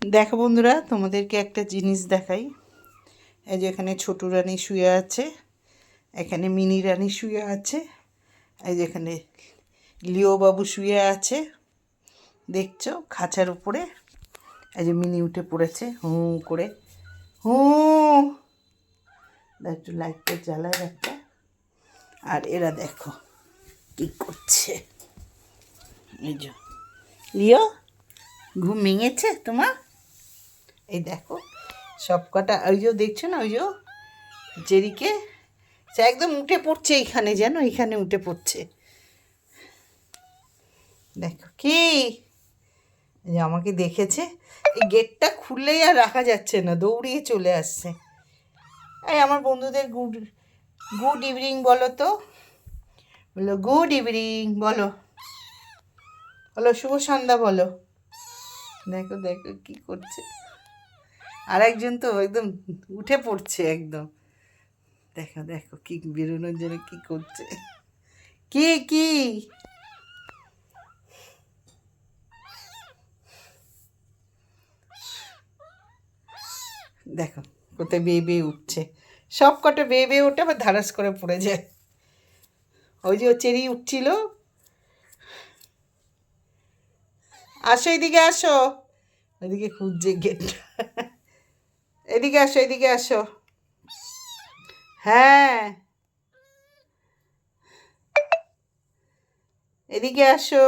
দেখো বন্ধুরা, তোমাদেরকে একটা জিনিস দেখাই। এই যে এখানে ছোটু রানী শুয়ে আছে, এখানে মিনি রানী শুয়ে আছে, এই যে এখানে লিও বাবু শুয়ে আছে, দেখছো খাঁচার উপরে। এই যে মিনি উঠে পড়েছে হু করে, হু। একটু লাইটটা জ্বালায় একটা। আর এরা দেখো কি করছে। এই যে লিও, ঘুম ভেঙেছে তোমার? এই দেখো সব কটা, ওই যে দেখছো না, ওই যে জেরিকে, সে একদম উঠে পড়ছে এইখানে, যেন এইখানে উঠে পড়ছে। দেখো কি, যে আমাকে দেখেছে, এই গেটটা খুললেই আর রাখা যাচ্ছে না, দৌড়িয়ে চলে আসছে। এই আমার বন্ধুদের গুড গুড ইভিনিং বলো তো, বলো গুড ইভিনিং, বলো বলো শুভ সন্ধ্যা বলো। দেখো দেখো কি করছে, আর একজন তো একদম উঠে পড়ছে একদম। দেখো দেখো কি বেরোনোর জন্য কি করছে, কি কি দেখো কোথায় বেয়ে বেয়ে উঠছে। সব কটা বেয়ে বেয়ে উঠে আবার ধারাস করে পড়ে যায়। ওই যে ও চেরি উঠছিল। আসো এদিকে আসো, ওইদিকে খুঁজছে গেটটা। এদিকে আসো, এদিকে আসো। হ্যাঁ, এদিকে আসো।